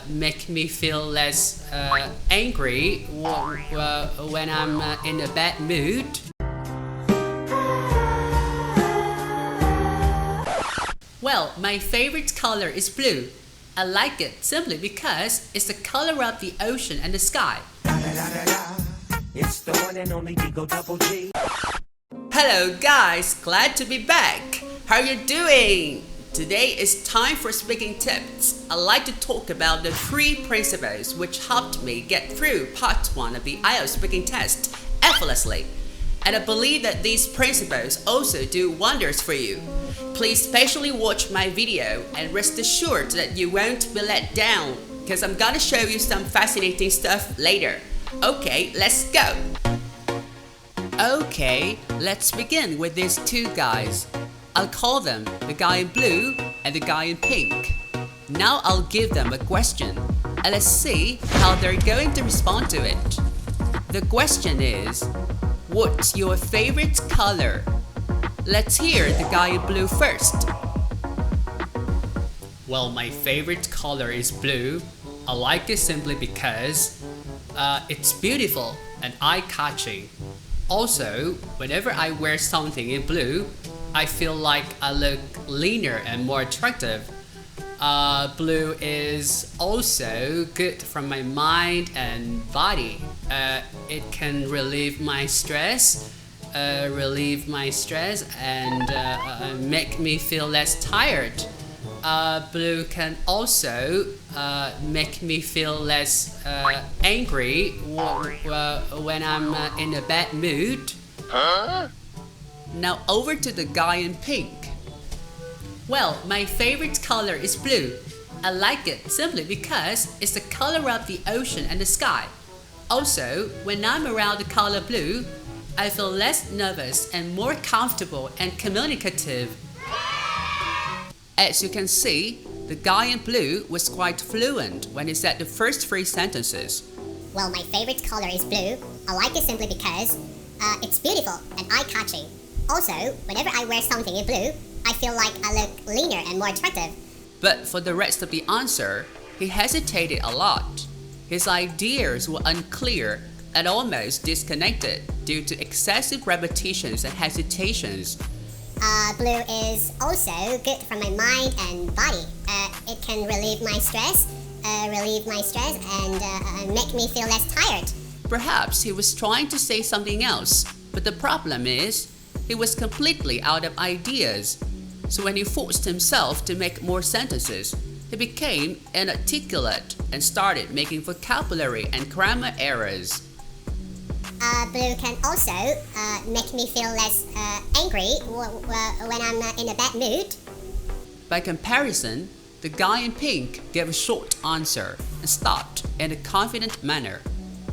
make me feel less angry when I'm in a bad mood. Well, my favorite color is blue. I like it simply because it's the color of the ocean and the sky. It's the one and only Digo Double G. Hello guys, glad to be back. How are you doing? Today is time for speaking tips. I'd like to talk about the 3 principles which helped me get through part 1 of the IELTS speaking test effortlessly. And I believe that these principles also do wonders for you. Please specially watch my video and rest assured that you won't be let down because I'm gonna show you some fascinating stuff later. Okay, let's go! Okay, let's begin with these 2 guys. I'll call them the guy in blue and the guy in pink. Now I'll give them a question and let's see how they're going to respond to it. The question is, what's your favorite color? Let's hear the guy in blue first. Well, my favorite color is blue. I like it simply because it's beautiful and eye-catching. Also, whenever I wear something in blue, I feel like I look leaner and more attractive. Blue is also good for my mind and body. It can relieve my stress and make me feel less tired. Blue can also make me feel less angry when I'm in a bad mood. Now over to the guy in pink. Well, my favorite color is blue. I like it simply because it's the color of the ocean and the sky. Also, when I'm around the color blue, I feel less nervous and more comfortable and communicative. As you can see, the guy in blue was quite fluent when he said the first 3 sentences. Well, my favorite color is blue. I like it simply because it's beautiful and eye-catching. Also, whenever I wear something in blue, I feel like I look leaner and more attractive. But for the rest of the answer, he hesitated a lot. His ideas were unclear and almost disconnected due to excessive repetitions and hesitations. Blue is also good for my mind and body. It can relieve my stress and make me feel less tired. Perhaps he was trying to say something else, but the problem is, he was completely out of ideas. So when he forced himself to make more sentences, he became inarticulate and started making vocabulary and grammar errors. Blue can also make me feel less angry when I'm in a bad mood. By comparison, the guy in pink gave a short answer and stopped in a confident manner.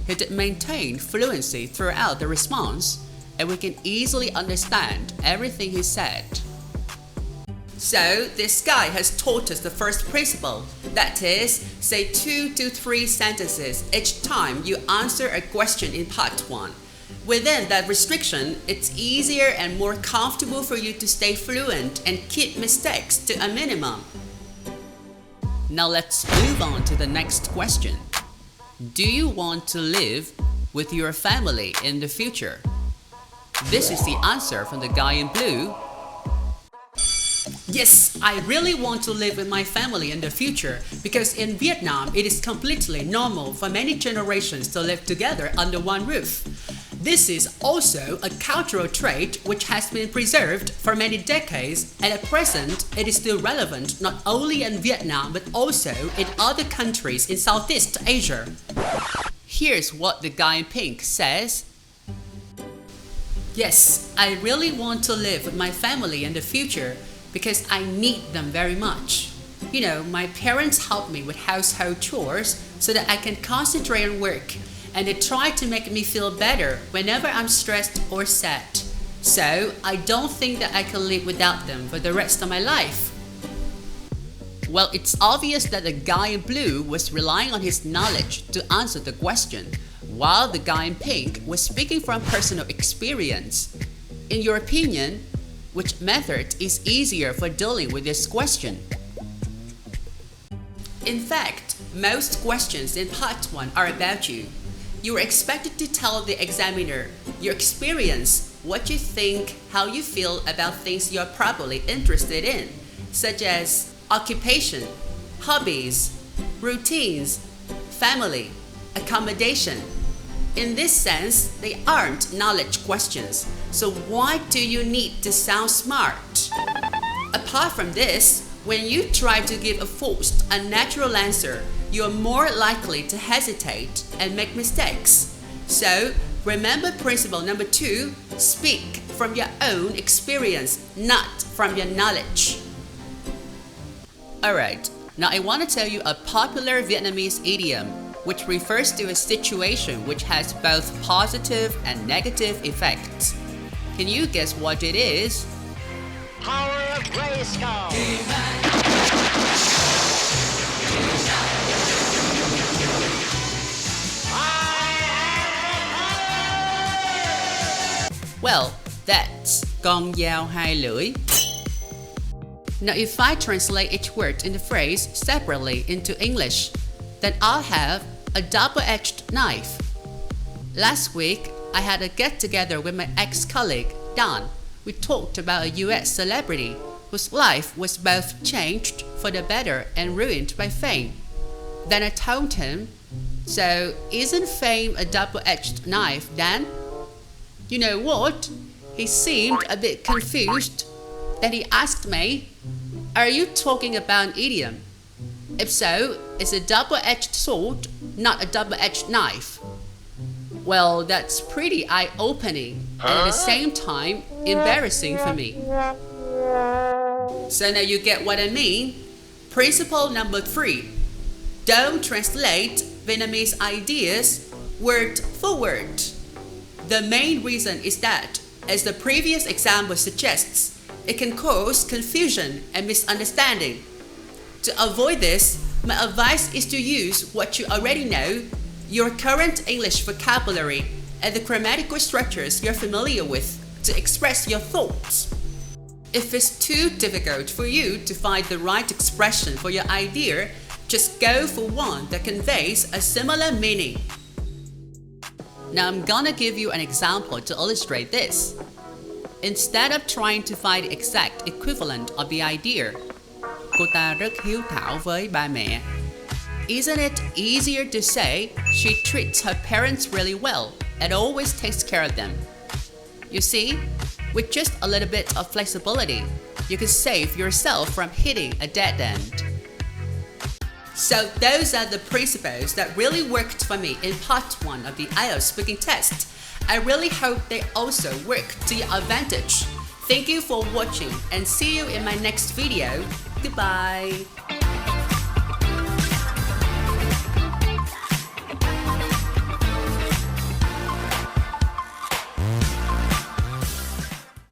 He did maintain fluency throughout the response, and we can easily understand everything he said. So, this guy has taught us the first principle, that is, say 2 to 3 sentences each time you answer a question in part 1. Within that restriction, it's easier and more comfortable for you to stay fluent and keep mistakes to a minimum. Now let's move on to the next question. Do you want to live with your family in the future? This is the answer from the guy in blue. Yes, I really want to live with my family in the future because in Vietnam it is completely normal for many generations to live together under one roof. This is also a cultural trait which has been preserved for many decades, and at present it is still relevant not only in Vietnam but also in other countries in Southeast Asia. Here's what the guy in pink says. Yes, I really want to live with my family in the future because I need them very much. You know, my parents help me with household chores so that I can concentrate on work, and they try to make me feel better whenever I'm stressed or sad. So I don't think that I can live without them for the rest of my life. Well, it's obvious that the guy in blue was relying on his knowledge to answer the question, while the guy in pink was speaking from personal experience. In your opinion, which method is easier for dealing with this question? In fact, most questions in part 1 are about you. You are expected to tell the examiner your experience, what you think, how you feel about things you're probably interested in, such as occupation, hobbies, routines, family, accommodation. In this sense, they aren't knowledge questions, so why do you need to sound smart? Apart from this, when you try to give a forced, unnatural answer, you're more likely to hesitate and make mistakes. So, remember principle number 2, speak from your own experience, not from your knowledge. Alright, now I want to tell you a popular Vietnamese idiom which refers to a situation which has both positive and negative effects. Can you guess what it is? Power of Grayskull. Well, that's con dao hai lưỡi. Now if I translate each word in the phrase separately into English, then I'll have a double-edged knife. Last week, I had a get-together with my ex-colleague, Dan. We talked about a US celebrity whose life was both changed for the better and ruined by fame. Then I told him, so isn't fame a double-edged knife, Dan? You know what? He seemed a bit confused. Then he asked me, are you talking about an idiom? If so, it's a double-edged sword, not a double-edged knife. Well, that's pretty eye-opening and at the same time embarrassing for me. So now you get what I mean? Principle number 3. Don't translate Vietnamese ideas word for word. The main reason is that, as the previous example suggests, it can cause confusion and misunderstanding. To avoid this, my advice is to use what you already know, your current English vocabulary, and the grammatical structures you're familiar with to express your thoughts. If it's too difficult for you to find the right expression for your idea, just go for one that conveys a similar meaning. Now I'm gonna give you an example to illustrate this. Instead of trying to find the exact equivalent of the idea, cô ta rất hiếu thảo với ba mẹ. Isn't it easier to say she treats her parents really well and always takes care of them? You see, with just a little bit of flexibility, you can save yourself from hitting a dead end. So those are the principles that really worked for me in part 1 of the IELTS speaking test. I really hope they also work to your advantage. Thank you for watching and see you in my next video. Goodbye.